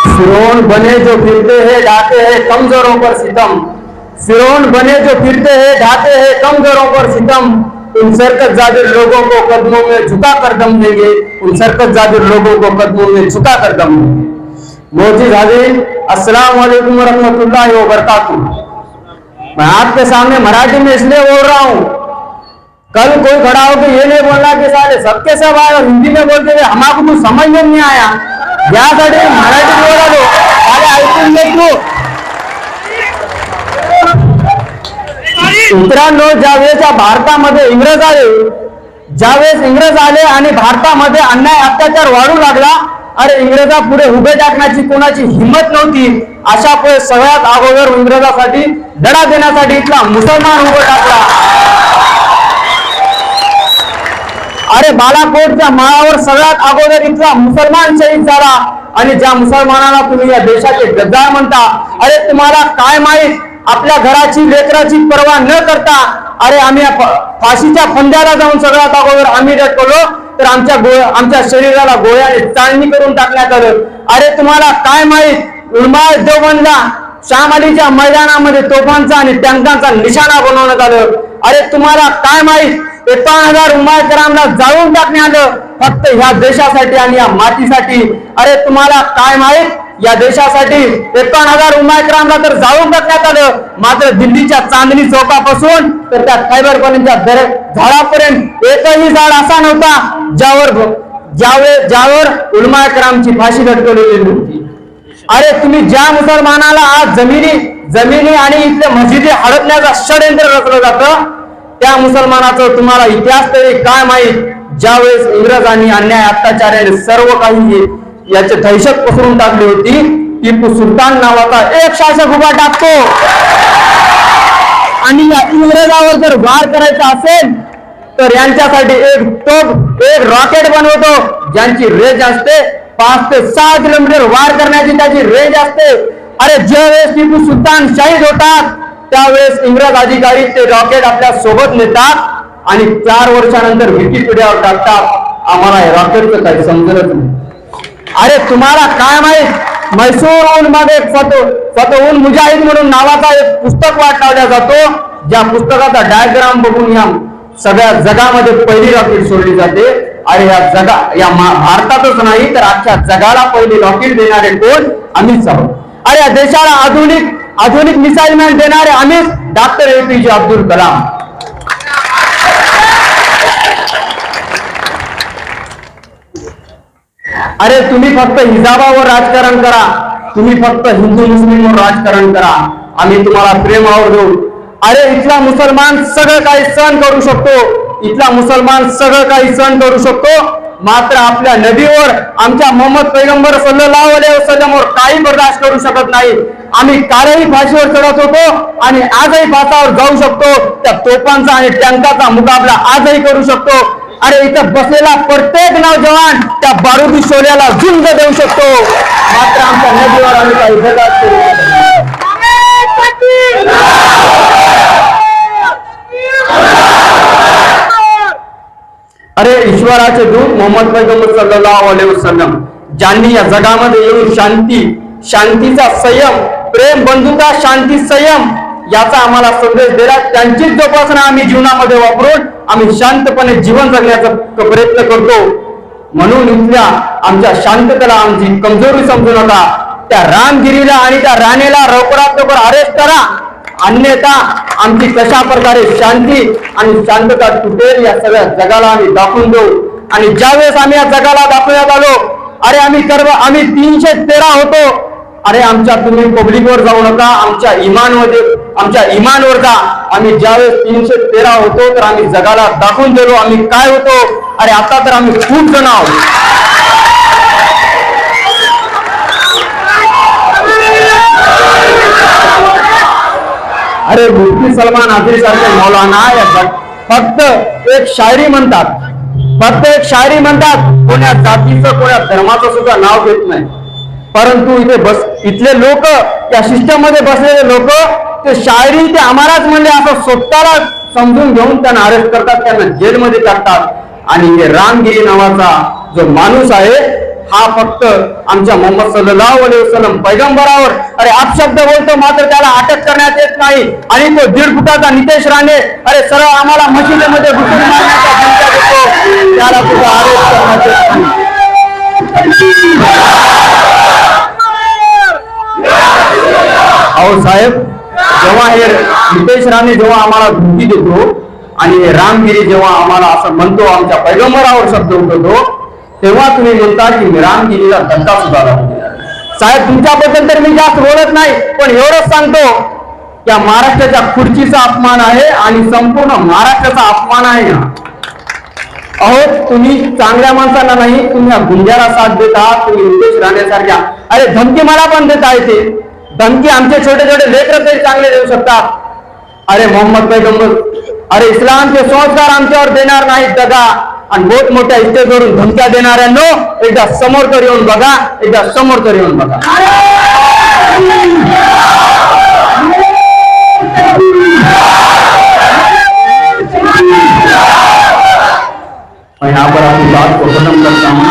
फिरौन बने जो फिरते हैं ढाते हैं कमजोरों पर सितम। फिरौन बने जो फिरते हैं ढाते हैं कमजोरों पर सितम। उन सरकत जादिर लोगों को कदमों में झुका कर दम देंगे। उन सरकत जादिर लोगों को कदमों में झुका कर दम देंगे। मोहतरम हाज़रीन, अस्सलाम वालेकुम रहमतुल्लाहि व बरकातुहू। मैं आपके सामने मराठी में इसलिए बोल रहा हूँ, कल कोई खड़ा होकर ये नहीं बोलना कि सारे सबके सब आए और हिंदी में बोलते हुए हमारे कुछ समझ में नहीं आया, यासाठी मराठी बोला दो, सारे ऐकून घे तू। मित्रांनो, ज्यावेळेस भारतामध्ये इंग्रज आले, ज्यावेळेस इंग्रज आले आणि भारतामध्ये अन्याय अत्याचार वाढू लागला, अरे इंग्रजा पुढे उभे टाकण्याची कोणाची हिंमत नव्हती। अशा सगळ्यात अगोदर इंग्रजासाठी लढा देण्यासाठी इथला मुसलमान उभा टाकला। अरे बालाकोटच्या माळावर सगळ्यात अगोदर इथला मुसलमान शहीद झाला। आणि ज्या मुसलमानाला तुम्ही या देशाचे गद्दार म्हणता, अरे तुम्हाला काय माहित, आपल्या घराची लेकराची पर्वा न करता अरे आम्ही फाशीच्या फंद्याला जाऊन सगळ्यात अगोदर आम्ही लटकलो, तर आमच्या शरीराला गोळ्याने चाळणी करून टाकण्यात आलं। अरे तुम्हाला काय माहित, उलमाए देवबंदला शाम अलीच्या मैदानामध्ये तोफांचा आणि टँकांचा निशाणा बनवण्यात आलं। अरे तुम्हाला काय माहित, 51,000 उमायकरांना जाळून टाकण्यात आलं फक्त ह्या देशासाठी आणि या मातीसाठी। अरे तुम्हाला काय माहित, या देशासाठी 51,000 उमायकरांना तर जाळून टाकण्यात आलं, मात्र दिल्लीच्या चांदणी चौकापासून तर त्या खैबर पॉईंटच्या झाडापर्यंत एकही झाड असा नव्हता ज्यावर उलमायकरांची फाशी लटकवलेली नव्हती। अरे तुम्ही ज्या मुसलमानाला आज जमिनी आणि इथल्या मस्जिदी हडपण्याचा षडयंत्र रचलं जातं, त्या मुसलमानाचं तुम्हाला इतिहास तरी काय माहित, ज्यावेळेस इंग्रजांनी अन्याय अत्याचाराने सर्व काही याची दहशत पसरून टाकली होती। टिपू सुलतान नावाचा एक शासक उभा टाकतो आणि या इंग्रजावर जर वार करायचा असेल तर यांच्यासाठी एक तोफ, एक रॉकेट बनवतो, ज्यांची रेंज असते 5 ते 6 किलोमीटर वार करण्याची त्याची रेंज असते। अरे ज्यावेळेस टिपू सुलतान शहीद होतात, त्यावेळेस इंग्रज अधिकारी ते रॉकेट आपल्या सोबत नेतात आणि 4 वर्षानंतर विकिपीडियावर टाकतात, आम्हाला हे रॉकेटचं काही समजलंच नाही। अरे तुम्हाला काय माहित, मैसूर मध्ये फतहुल मुजाहिद म्हणून नावाचा एक पुस्तक वाटवला जातो, ज्या पुस्तकाचा डायग्राम बघून या सगळ्या जगामध्ये पहिली रॉकेट सोडली जाते। अरे या भारतातच नाही तर अख्ख्या जगाला पहिली रॉकेट देणारे कोण? आम्हीच आहोत। अरे या देशाला आधुनिक मिसाईल मॅन देणारे आम्हीच, डॉक्टर APJ अब्दुल कलाम। अरे तुम्ही फक्त हिजाबावर राजकारण करा, तुम्ही फक्त हिंदू मुस्लिमवर राजकारण करा, आम्ही तुम्हाला प्रेमावर देऊ। अरे इथला मुसलमान सगळं काही सहन करू शकतो, इथला मुसलमान सगळं काही सहन करू शकतो, मात्र आपल्या नबीवर, आमच्या मोहम्मद पैगंबर सल्लल्लाहु अलैहि वसल्लमवर काही बर्दाश्त करू शकत नाही। आम्ही कालही फाशीवर चढत होतो आणि आजही फासावर जाऊ शकतो, त्या तोफांचा आणि टँकाचा मुकाबला आजही करू शकतो। अरे इथं बसलेला प्रत्येक नौजवान त्या बारुदी शोल्याला झुंज देऊ शकतो, मात्र आमच्या नदीवर आम्ही काही बर्दाश्त करू शकत नाही। अरे ईश्वराचे दूत मोहम्मद पैगंबर सल्लल्लाहु अलैहि वसल्लम, ज्यांनी या जगामध्ये येऊन शांतीचा संयम, प्रेम, बंधुता, शांती, संयम याचा आम्हाला संदेश दिला, त्यांचीच जोपासना आम्ही जीवनामध्ये वापरून आम्ही शांतपणे जीवन जगण्याचा प्रयत्न करतो। म्हणून इथल्या आमच्या शांततेला आमची कमजोरी समजू नका, त्या रामगिरीला आणि त्या राणेला लवकरात लवकर अरेस्ट करा, अन्यथा आमची कशा प्रकारे शांती आणि शांतता तुटेल या सगळ्या जगाला आम्ही दाखवून देऊ। आणि ज्यावेळेस आम्ही या जगाला दाखवण्यात आलो, अरे आम्ही 313 होतो, अरे तुम्ही पब्लिकवर जाऊ नका, आमच्या इमानवर जा। आम्ही ज्यावेळेस 313 होतो तर आम्ही जगाला दाखवून दिलो आम्ही काय होतो। अरे आता तर आम्ही खूप जण आहोत। अरे मुफ्ती सलमान आझरी सारखे मौलाना फक्त एक शायरी म्हणतात, कोण्या जातीचं कोण्या धर्माचं सुद्धा नाव घेत नाही, परंतु इथले लोक, या सिस्टम मध्ये बसलेले लोक ते शायरी ते आम्हालाच म्हणले असं स्वतःला समजून घेऊन त्यांना अरेस्ट करतात, त्यांना जेलमध्ये टाकतात। आणि हे रामगिरी नावाचा जो माणूस आहे हा फक्त आमच्या मोहम्मद सल्लल्लाहु अलैहि वसल्लम पैगंबरावर अरे अपशब्द बोलतो, मात्र त्याला अटक करण्यात येत नाही. आणि तो 1.5 फुटाचा नितेश राणे अरे सरळ आम्हाला मशिदीमध्ये घुसून मारण्याचा धमक्या देतो, त्याला सुद्धा आरोप करण्यात येत नाही. अहो साहेब, जेव्हा हे नितेश राणे जेव्हा आम्हाला धमकी देतो आणि रामगिरी जेव्हा आम्हाला असं म्हणतो, आमच्या पैगंबरावर शब्द उठवतो, तेव्हा तुम्ही म्हणता की मी रामगिरीला धक्का सुद्धा लागू. साहेब, तुमच्याबद्दल तर मी जास्त बोलत नाही, पण एवढंच सांगतो या महाराष्ट्राच्या खुर्चीचा अपमान आहे आणि संपूर्ण महाराष्ट्राचा अपमान आहे. अहो, तुम्ही चांगल्या माणसांना नाही, तुम्ही या गुंजारा साथ देता. तुम्ही नितेश राणेसारख्या अरे धमकी मला पण देता येते. धमकी आमचे छोटे छोटे लेकर तरी चांगले देऊ शकतात. अरे मोहम्मद पैगंबर अरे इस्लामचे संस्कार आमच्यावर देणार नाहीत दगा. आणि बहुत मोठ्या इस्टेजवरून धमक्या देणाऱ्यांनो एकदा समोर तर येऊन बघा, एकदा समोर तर येऊन बघा. मैं यहाँ पर आपकी बात को खत्म करता हूँ.